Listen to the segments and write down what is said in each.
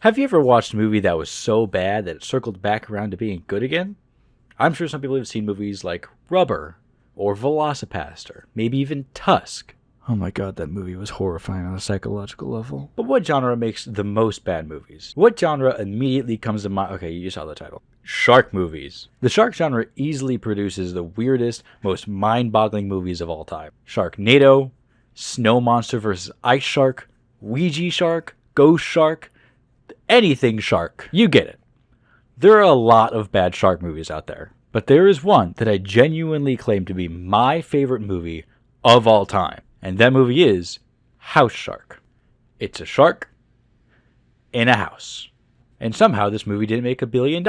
Have you ever watched a movie that was so bad that it circled back around to being good again? I'm sure some people have seen movies like Rubber, or Velocipaster, or maybe even Tusk. Oh my god, that movie was horrifying on a psychological level. But what genre makes the most bad movies? What genre immediately comes to mind? Okay, you saw the title. Shark movies. The shark genre easily produces the weirdest, most mind-boggling movies of all time. Sharknado, Snow Monster vs. Ice Shark, Ouija Shark, Ghost Shark, anything shark. You get it. There are a lot of bad shark movies out there, but there is one that I genuinely claim to be my favorite movie of all time, and that movie is House Shark. It's a shark in a house. And somehow this movie didn't make $1 billion.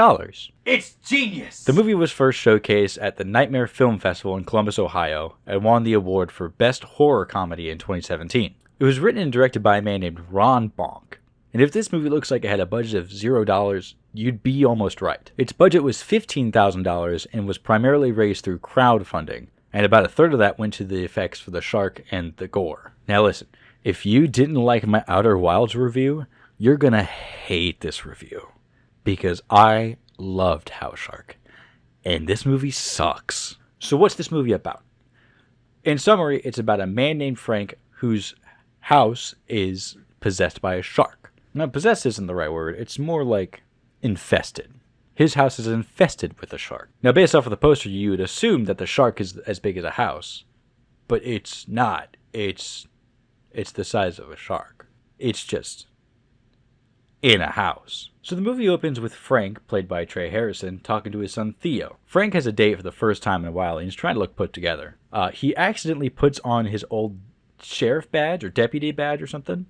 It's genius! The movie was first showcased at the Nightmare Film Festival in Columbus, Ohio, and won the award for Best Horror Comedy in 2017. It was written and directed by a man named Ron Bonk. And if this movie looks like it had a budget of $0, you'd be almost right. Its budget was $15,000 and was primarily raised through crowdfunding, and about a third of that went to the effects for the shark and the gore. Now listen, if you didn't like my Outer Wilds review, you're gonna hate this review, because I loved House Shark, and this movie sucks. So what's this movie about? In summary, it's about a man named Frank whose house is possessed by a shark. Now, possessed isn't the right word, it's more like infested. His house is infested with a shark. Now, based off of the poster, you would assume that the shark is as big as a house, but it's not. It's the size of a shark. It's just in a house. So the movie opens with Frank, played by Trey Harrison, talking to his son Theo. Frank has a date for the first time in a while, and he's trying to look put together. He accidentally puts on his old sheriff badge or deputy badge or something,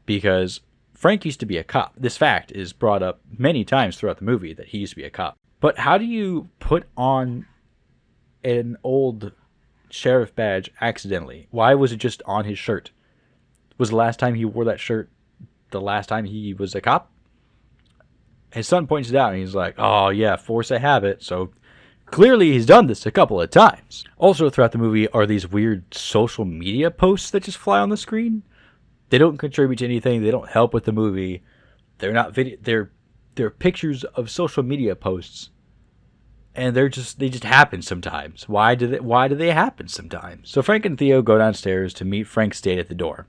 because Frank used to be a cop. This fact is brought up many times throughout the movie, that he used to be a cop. But how do you put on an old sheriff badge accidentally? Why was it just on his shirt? Was the last time he wore that shirt the last time he was a cop? His son points it out and he's like, oh yeah, force of habit. So clearly he's done this a couple of times. Also throughout the movie are these weird social media posts that just fly on the screen. They don't contribute to anything. They don't help with the movie. They're not video. They're pictures of social media posts, and they just happen sometimes. Why do they happen sometimes? So Frank and Theo go downstairs to meet Frank's date at the door.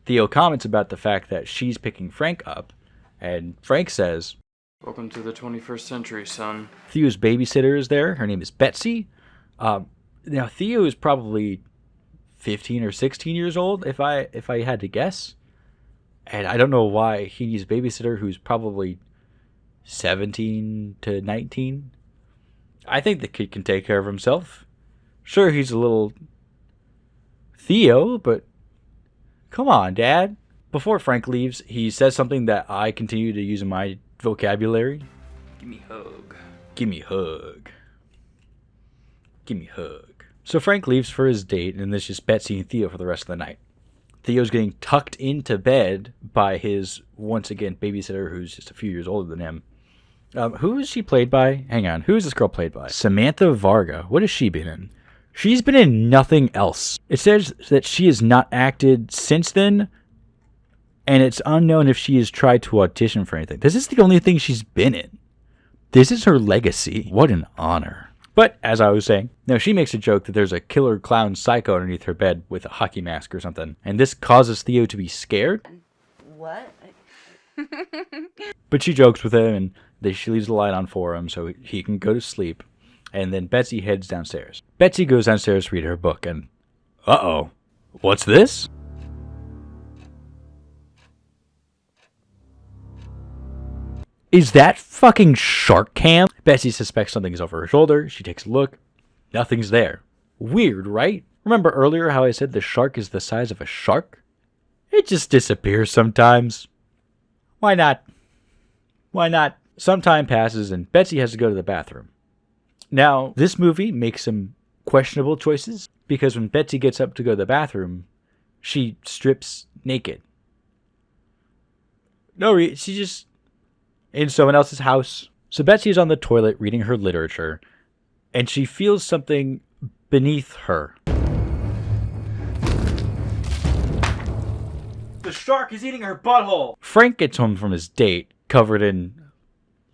Theo comments about the fact that she's picking Frank up, and Frank says, "Welcome to the 21st century, son." Theo's babysitter is there. Her name is Betsy. Now Theo is probably 15 or 16 years old, if I had to guess. And I don't know why he needs a babysitter who's probably 17 to 19. I think the kid can take care of himself. Sure, he's a little Theo, but come on, Dad. Before Frank leaves, he says something that I continue to use in my vocabulary. Give me a hug. Give me a hug. Give me a hug. So Frank leaves for his date, and there's just Betsy and Theo for the rest of the night. Theo's getting tucked into bed by his, once again, babysitter, who's just a few years older than him. Who is she played by? Hang on, who is this girl played by? Samantha Varga. What has she been in? She's been in nothing else. It says that she has not acted since then, and it's unknown if she has tried to audition for anything. This is the only thing she's been in. This is her legacy. What an honor. But, as I was saying, now she makes a joke that there's a killer clown psycho underneath her bed with a hockey mask or something, and this causes Theo to be scared. What? But she jokes with him, and she leaves the light on for him so he can go to sleep, and then Betsy heads downstairs. Betsy goes downstairs to read her book, and uh-oh, what's this? Is that fucking shark cam? Betsy suspects something is over her shoulder. She takes a look. Nothing's there. Weird, right? Remember earlier how I said the shark is the size of a shark? It just disappears sometimes. Why not? Why not? Some time passes and Betsy has to go to the bathroom. Now, this movie makes some questionable choices because when Betsy gets up to go to the bathroom, she strips naked. She just in someone else's house. So Betsy is on the toilet reading her literature, and she feels something beneath her. The The shark is eating her butthole! Frank gets home from his date, covered in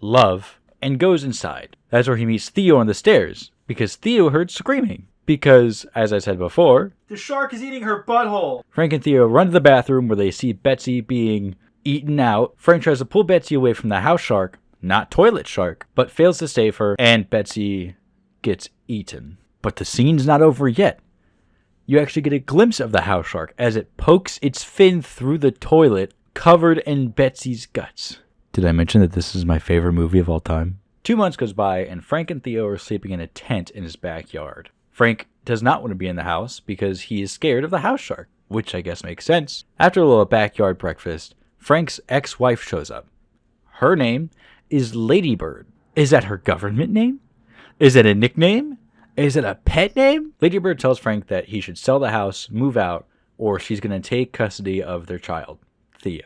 love, and goes inside. That's where he meets Theo on the stairs, because Theo heard screaming. Because, as I said before, the shark is eating her butthole! Frank and Theo run to the bathroom where they see Betsy being eaten out. Frank tries to pull Betsy away from the house shark, not toilet shark, but fails to save her, and Betsy gets eaten. But the scene's not over yet. You actually get a glimpse of the house shark as it pokes its fin through the toilet, covered in Betsy's guts. Did I mention that this is my favorite movie of all time? 2 months goes by, and Frank and Theo are sleeping in a tent in his backyard. Frank does not want to be in the house because he is scared of the house shark, which I guess makes sense. After a little backyard breakfast, Frank's ex-wife shows up. Her name is Ladybird. Is that her government name? Is it a nickname? Is it a pet name? Ladybird tells Frank that he should sell the house, move out, or she's going to take custody of their child, Theo.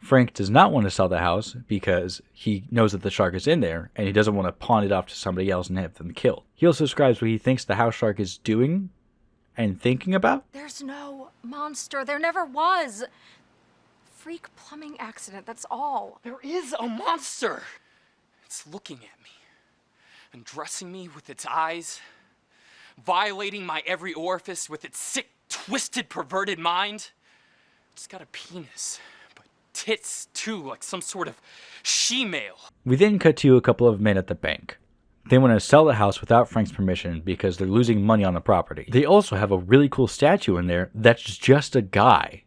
Frank does not want to sell the house because he knows that the shark is in there and he doesn't want to pawn it off to somebody else and have them killed. He also describes what he thinks the house shark is doing and thinking about. There's no monster. There never was. Freak plumbing accident, that's all. There is a monster! It's looking at me, undressing me with its eyes, violating my every orifice with its sick, twisted, perverted mind. It's got a penis. Tits, too, like some sort of she-male. We then cut to a couple of men at the bank. They want to sell the house without Frank's permission because they're losing money on the property. They also have a really cool statue in there that's just a guy.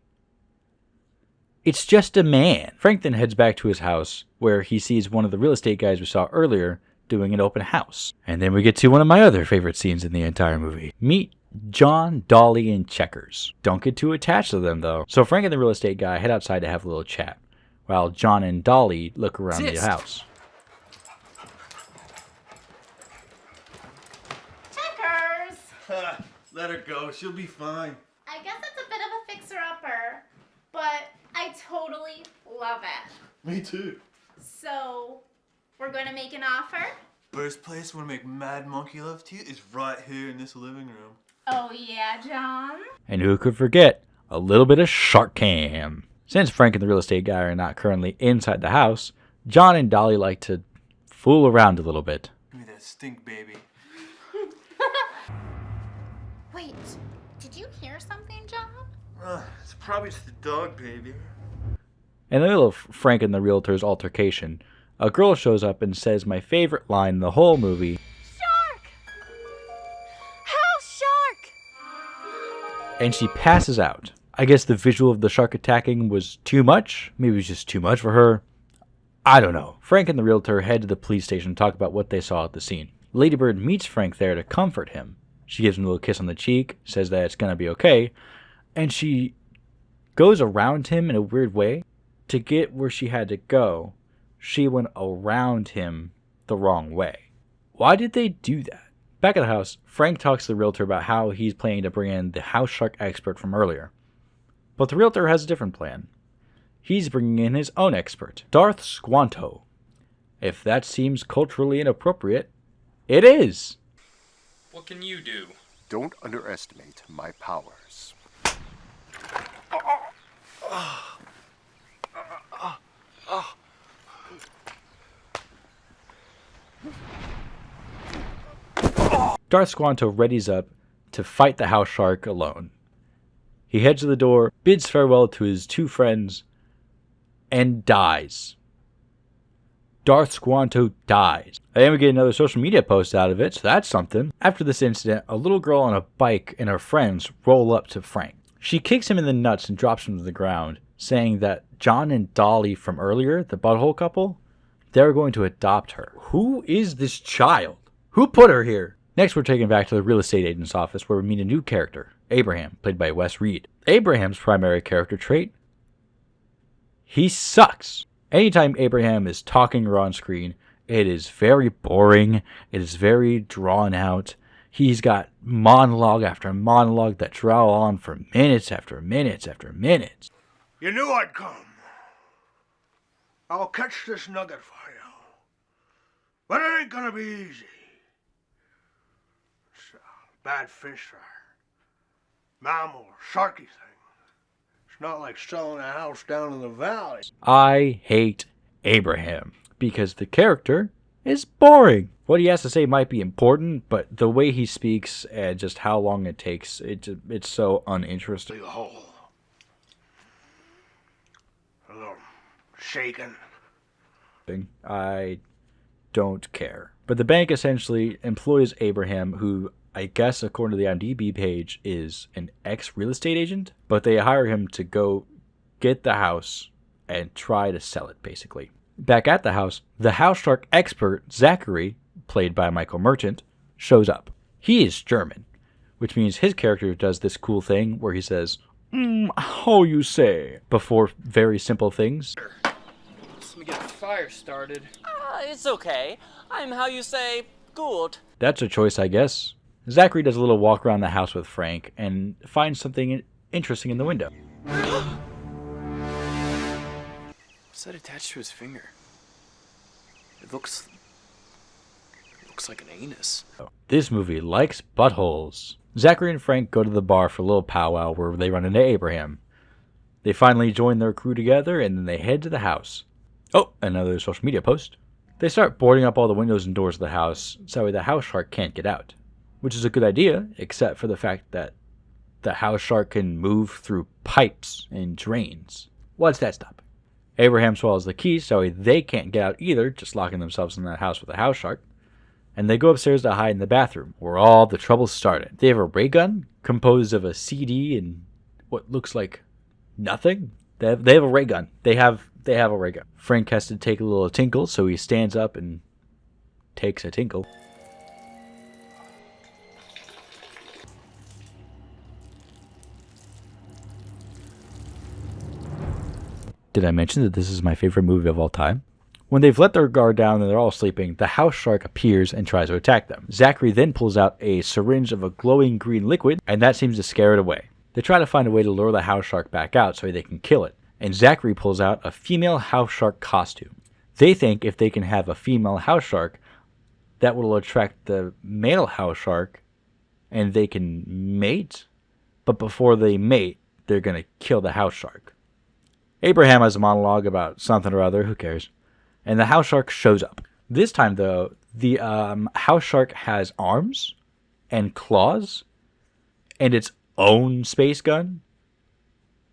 It's just a man. Frank then heads back to his house where he sees one of the real estate guys we saw earlier doing an open house. And then we get to one of my other favorite scenes in the entire movie. Meet John, Dolly, and Checkers. Don't get too attached to them, though. So Frank and the real estate guy head outside to have a little chat, while John and Dolly look around the house. Checkers! Let her go. She'll be fine. I guess it's a bit of a fixer-upper, but I totally love it. Me too. So, we're going to make an offer? First place I want to make mad monkey love to you is right here in this living room. Oh yeah, John? And who could forget a little bit of shark cam? Since Frank and the real estate guy are not currently inside the house, John and Dolly like to fool around a little bit. Give me that stink, baby. Wait, did you hear something, John? It's probably just the dog, baby. In the middle of Frank and the realtor's altercation, a girl shows up and says my favorite line in the whole movie. Shark! House shark! And she passes out. I guess the visual of the shark attacking was too much. Maybe it was just too much for her. I don't know. Frank and the realtor head to the police station to talk about what they saw at the scene. Ladybird meets Frank there to comfort him. She gives him a little kiss on the cheek, says that it's gonna be okay, and she goes around him in a weird way. To get where she had to go, she went around him the wrong way. Why did they do that? Back at the house, Frank talks to the realtor about how he's planning to bring in the house shark expert from earlier. But the realtor has a different plan. He's bringing in his own expert, Darth Squanto. If that seems culturally inappropriate, it is. What can you do? Don't underestimate my powers. Darth Squanto readies up to fight the house shark alone. He heads to the door, bids farewell to his two friends, and dies. Darth Squanto dies. And then we get another social media post out of it, so that's something. After this incident, a little girl on a bike and her friends roll up to Frank. She kicks him in the nuts and drops him to the ground, saying that John and Dolly from earlier, the butthole couple, they're going to adopt her. Who is this child? Who put her here? Next, we're taken back to the real estate agent's office where we meet a new character, Abraham, played by Wes Reed. Abraham's primary character trait, he sucks. Anytime Abraham is talking or on screen, it is very boring. It is very drawn out. He's got monologue after monologue that draw on for minutes after minutes after minutes. You knew I'd come. I'll catch this nugget for you. But it ain't gonna be easy. It's a bad fish or mammal or sharky thing. It's not like selling a house down in the valley. I hate Abraham because the character is boring. What he has to say might be important, but the way he speaks and just how long it takes, it's so uninteresting. Dig a hole. A little shaking. I don't care. But the bank essentially employs Abraham, who I guess according to the IMDb page is an ex-real estate agent, but they hire him to go get the house and try to sell it, basically. Back at the house shark expert, Zachary, played by Michael Merchant, shows up. He is German, which means his character does this cool thing where he says, how you say, before very simple things. Let me get the fire started. It's okay. I'm how you say, good. That's a choice, I guess. Zachary does a little walk around the house with Frank and finds something interesting in the window. What's that attached to his finger? It looks like an anus. This movie likes buttholes. Zachary and Frank go to the bar for a little powwow where they run into Abraham. They finally join their crew together and then they head to the house. Oh, another social media post. They start boarding up all the windows and doors of the house so the house shark can't get out. Which is a good idea, except for the fact that the house shark can move through pipes and drains. What's that stop? Abraham swallows the key so they can't get out either, just locking themselves in that house with a house shark. And they go upstairs to hide in the bathroom, where all the trouble started. They have a ray gun composed of a CD and what looks like nothing. They have a ray gun. They have a ray gun. Frank has to take a little tinkle, so he stands up and takes a tinkle. Did I mention that this is my favorite movie of all time? When they've let their guard down and they're all sleeping, the house shark appears and tries to attack them. Zachary then pulls out a syringe of a glowing green liquid, and that seems to scare it away. They try to find a way to lure the house shark back out so they can kill it, and Zachary pulls out a female house shark costume. They think if they can have a female house shark, that will attract the male house shark, and they can mate, but before they mate, they're going to kill the house shark. Abraham has a monologue about something or other, who cares? And the house shark shows up. This time, though, the house shark has arms and claws and its own space gun.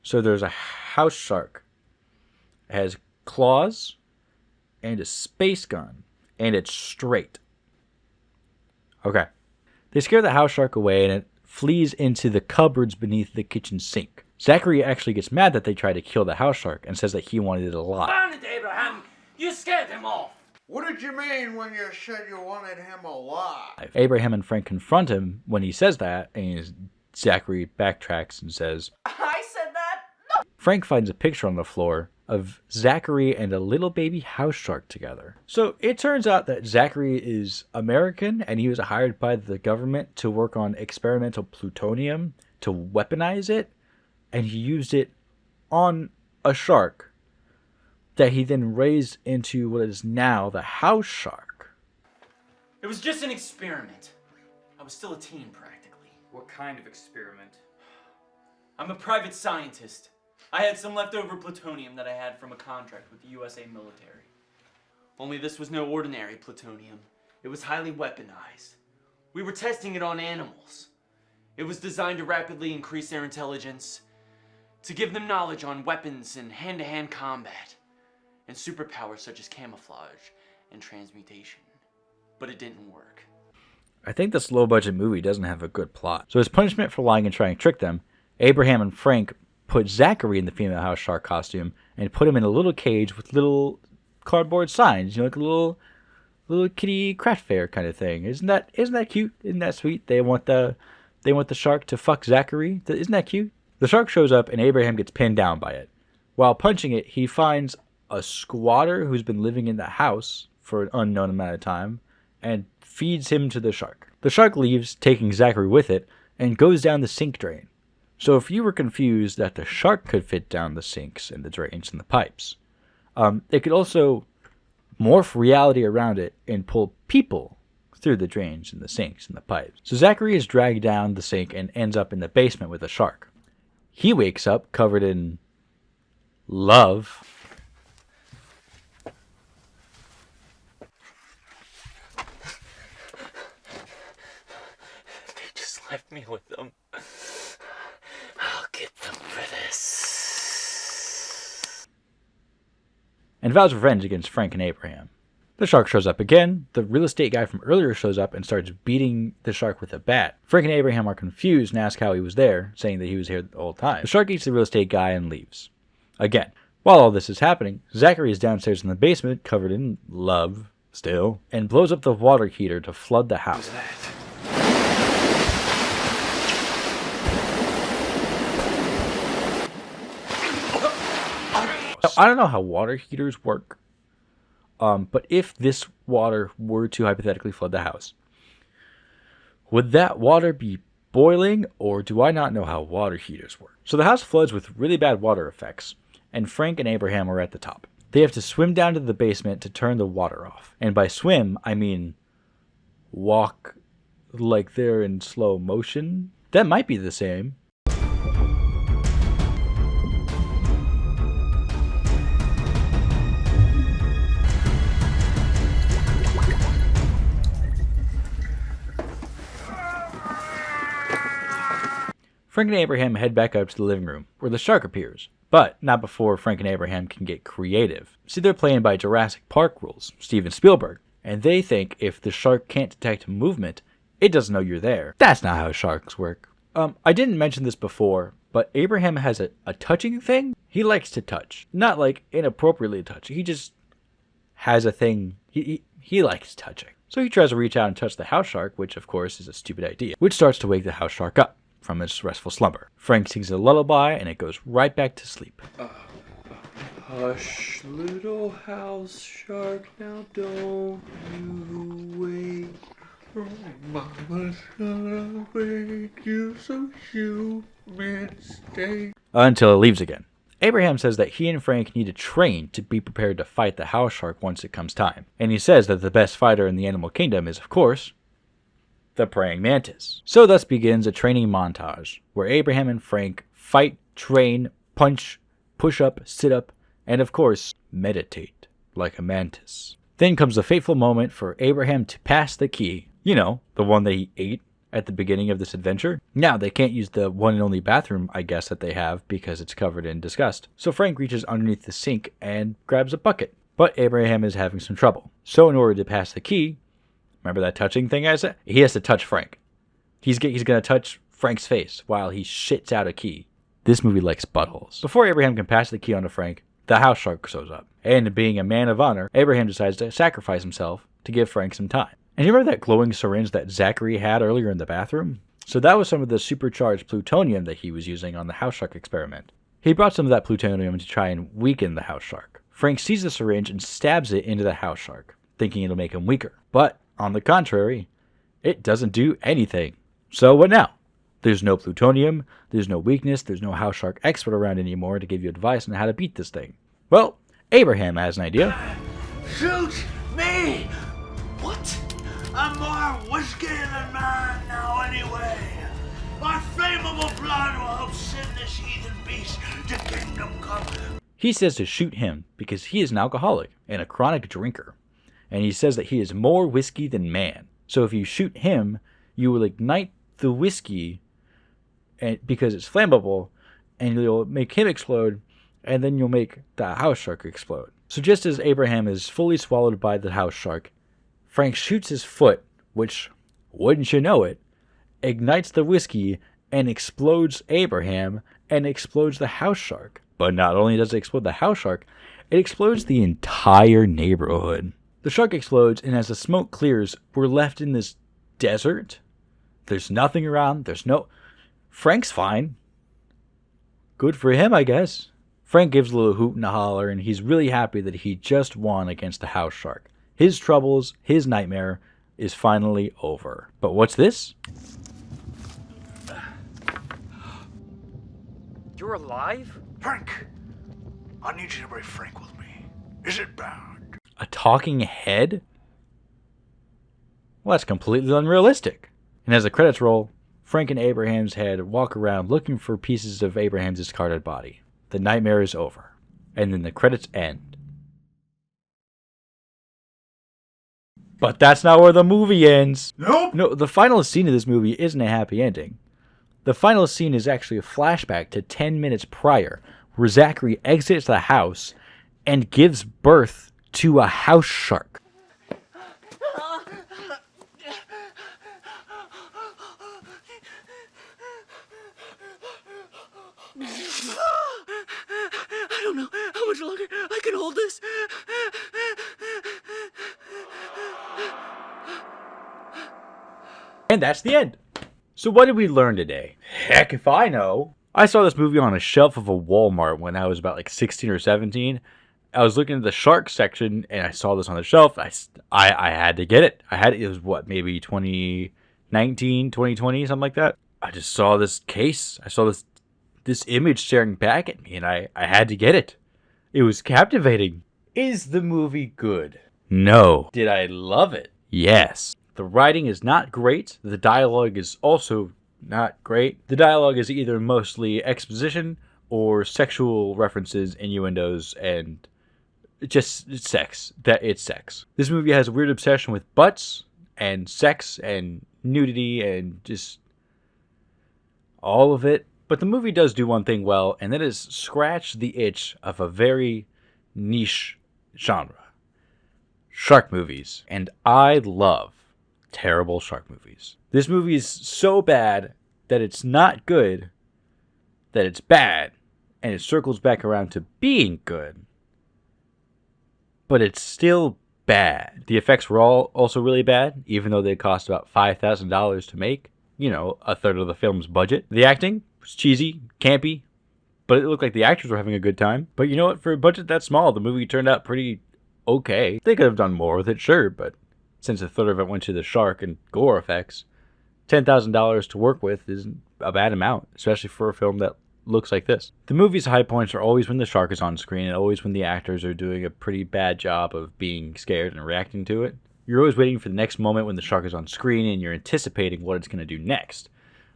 So there's a house shark. It has claws and a space gun, and it's straight. Okay. They scare the house shark away, and it flees into the cupboards beneath the kitchen sink. Zachary actually gets mad that they tried to kill the house shark and says that he wanted it alive. Darn it, Abraham! You scared him off! What did you mean when you said you wanted him alive? Abraham and Frank confront him when he says that, and Zachary backtracks and says, I said that? No! Frank finds a picture on the floor of Zachary and a little baby house shark together. So it turns out that Zachary is American, and he was hired by the government to work on experimental plutonium to weaponize it, and he used it on a shark that he then raised into what is now the house shark. It was just an experiment. I was still a teen, practically. What kind of experiment? I'm a private scientist. I had some leftover plutonium that I had from a contract with the USA military. Only this was no ordinary plutonium. It was highly weaponized. We were testing it on animals. It was designed to rapidly increase their intelligence, to give them knowledge on weapons and hand-to-hand combat, and superpowers such as camouflage and transmutation. But it didn't work. I think this low-budget movie doesn't have a good plot. So as punishment for lying and trying to trick them, Abraham and Frank put Zachary in the female house shark costume and put him in a little cage with little cardboard signs, like a little kitty craft fair kind of thing. Isn't that cute? Isn't that sweet? They want the shark to fuck Zachary. Isn't that cute? The shark shows up and Abraham gets pinned down by it. While punching it, he finds a squatter who's been living in the house for an unknown amount of time and feeds him to the shark. The shark leaves, taking Zachary with it, and goes down the sink drain. So if you were confused that the shark could fit down the sinks and the drains and the pipes, it could also morph reality around it and pull people through the drains and the sinks and the pipes. So Zachary is dragged down the sink and ends up in the basement with the shark. He wakes up covered in love. They just left me with them. I'll get them for this. And vows revenge against Frank and Abraham. The shark shows up again. The real estate guy from earlier shows up and starts beating the shark with a bat. Frank and Abraham are confused and ask how he was there, saying that he was here the whole time. The shark eats the real estate guy and leaves. Again, while all this is happening, Zachary is downstairs in the basement, covered in love, still, and blows up the water heater to flood the house. Now, I don't know how water heaters work. But if this water were to hypothetically flood the house, would that water be boiling, or do I not know how water heaters work? So the house floods with really bad water effects, and Frank and Abraham are at the top. They have to swim down to the basement to turn the water off. And by swim, I mean walk like they're in slow motion. That might be the same. Frank and Abraham head back up to the living room, where the shark appears. But not before Frank and Abraham can get creative. See, they're playing by Jurassic Park rules, Steven Spielberg, and they think if the shark can't detect movement, it doesn't know you're there. That's not how sharks work. I didn't mention this before, but Abraham has a touching thing. He likes to touch. Not like inappropriately touch. He just has a thing. He likes touching. So he tries to reach out and touch the house shark, which of course is a stupid idea, which starts to wake the house shark up from its restful slumber. Frank sings a lullaby and it goes right back to sleep. Hush, little house shark, now don't you wake. Mama's gonna wake you, so you mistake. Until it leaves again. Abraham says that he and Frank need to train to be prepared to fight the house shark once it comes time. And he says that the best fighter in the animal kingdom is, of course, the praying mantis. So thus begins a training montage, where Abraham and Frank fight, train, punch, push up, sit up, and of course, meditate like a mantis. Then comes the fateful moment for Abraham to pass the key. You know, the one that he ate at the beginning of this adventure. Now, they can't use the one and only bathroom, I guess, that they have because it's covered in disgust. So Frank reaches underneath the sink and grabs a bucket. But Abraham is having some trouble. So in order to pass the key, remember that touching thing I said? He has to touch Frank. He's going to touch Frank's face while he shits out a key. This movie likes buttholes. Before Abraham can pass the key on to Frank, the house shark shows up. And being a man of honor, Abraham decides to sacrifice himself to give Frank some time. And you remember that glowing syringe that Zachary had earlier in the bathroom? So that was some of the supercharged plutonium that he was using on the house shark experiment. He brought some of that plutonium to try and weaken the house shark. Frank sees the syringe and stabs it into the house shark, thinking it'll make him weaker. But on the contrary, it doesn't do anything. So what now? There's no plutonium, there's no weakness, there's no house shark expert around anymore to give you advice on how to beat this thing. Well, Abraham has an idea. Shoot me! What? I'm more whiskey than mine now anyway. My flammable blood will help send this heathen beast to kingdom come. He says to shoot him because he is an alcoholic and a chronic drinker. And he says that he is more whiskey than man. So if you shoot him, you will ignite the whiskey and because it's flammable, and you'll make him explode, and then you'll make the house shark explode. So just as Abraham is fully swallowed by the house shark, Frank shoots his foot, which, wouldn't you know it, ignites the whiskey and explodes Abraham and explodes the house shark. But not only does it explode the house shark, it explodes the entire neighborhood. The shark explodes, and as the smoke clears, we're left in this desert. There's nothing around. Frank's fine. Good for him, I guess. Frank gives a little hoot and a holler, and he's really happy that he just won against the house shark. His troubles, his nightmare, is finally over. But what's this? You're alive? Frank, I need you to bring Frank with me. Is it bad? A talking head? Well, that's completely unrealistic. And as the credits roll, Frank and Abraham's head walk around looking for pieces of Abraham's discarded body. The nightmare is over. And then the credits end. But that's not where the movie ends. Nope. No, the final scene of this movie isn't a happy ending. The final scene is actually a flashback to 10 minutes prior, where Zachary exits the house and gives birth to a house shark. I don't know how much longer I can hold this. And that's the end. So what did we learn today? Heck if I know. I saw this movie on a shelf of a Walmart when I was about like 16 or 17. I was looking at the shark section and I saw this on the shelf. I had to get it. It was what, maybe 2019, 2020, something like that. I just saw this case. I saw this image staring back at me and I had to get it. It was captivating. Is the movie good? No. Did I love it? Yes. The writing is not great. The dialogue is also not great. The dialogue is either mostly exposition or sexual references, innuendos, and just sex. It's sex. This movie has a weird obsession with butts and sex and nudity and just all of it. But the movie does do one thing well, and that is scratch the itch of a very niche genre. Shark movies. And I love terrible shark movies. This movie is so bad that it's not good, that it's bad, and it circles back around to being good. But it's still bad. The effects were also really bad, even though they cost about $5,000 to make. You know, a third of the film's budget. The acting was cheesy, campy, but it looked like the actors were having a good time. But you know what? For a budget that small, the movie turned out pretty okay. They could have done more with it, sure, but since a third of it went to the shark and gore effects, $10,000 to work with isn't a bad amount, especially for a film that looks like this. The movie's high points are always when the shark is on screen and always when the actors are doing a pretty bad job of being scared and reacting to it. You're always waiting for the next moment when the shark is on screen and you're anticipating what it's going to do next.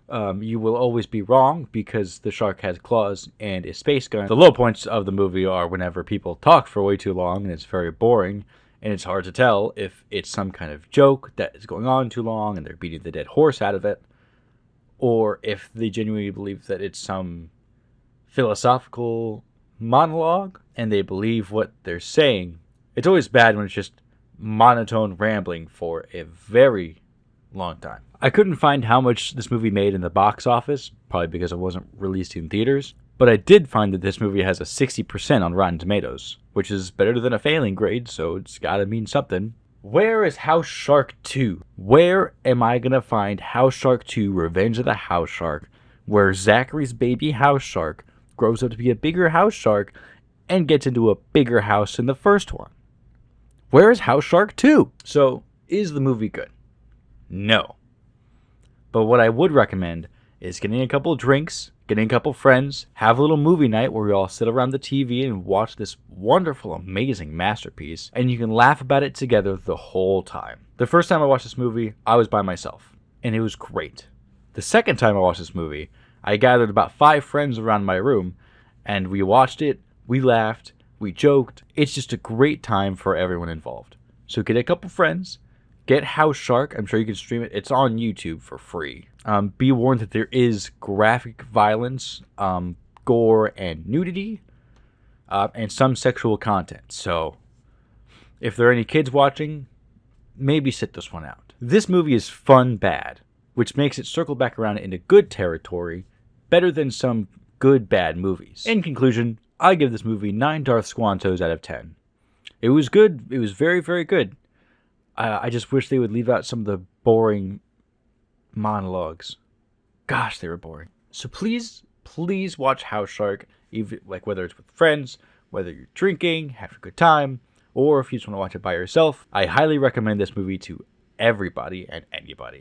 You will always be wrong because the shark has claws and a space gun. The low points of the movie are whenever people talk for way too long and it's very boring. And it's hard to tell if it's some kind of joke that is going on too long and they're beating the dead horse out of it, or if they genuinely believe that it's some philosophical monologue and they believe what they're saying. It's always bad when it's just monotone rambling for a very long time. I couldn't find how much this movie made in the box office, probably because it wasn't released in theaters. But I did find that this movie has a 60% on Rotten Tomatoes, which is better than a failing grade, so it's gotta mean something. Where is House Shark 2? Where am I gonna find House Shark 2 Revenge of the House Shark, where Zachary's baby house shark grows up to be a bigger house shark and gets into a bigger house than the first one? Where is House Shark 2? So, is the movie good? No. But what I would recommend is getting a couple drinks, getting a couple friends, have a little movie night where we all sit around the TV and watch this wonderful, amazing masterpiece, and you can laugh about it together the whole time. The first time I watched this movie, I was by myself, and it was great. The second time I watched this movie, I gathered about 5 friends around my room, and we watched it, we laughed, we joked. It's just a great time for everyone involved. So get a couple friends, get House Shark. I'm sure you can stream it. It's on YouTube for free. Be warned that there is graphic violence, gore, and nudity, and some sexual content. So if there are any kids watching, maybe sit this one out. This movie is fun bad, which makes it circle back around into good territory, better than some good bad movies. In conclusion, I give this movie 9 Darth Squantos out of 10. It was good. It was very, very good. I just wish they would leave out some of the boring monologues. Gosh, they were boring. So please watch House Shark, even like whether it's with friends, whether you're drinking, having a good time, or if you just want to watch it by yourself. I highly recommend this movie to everybody and anybody.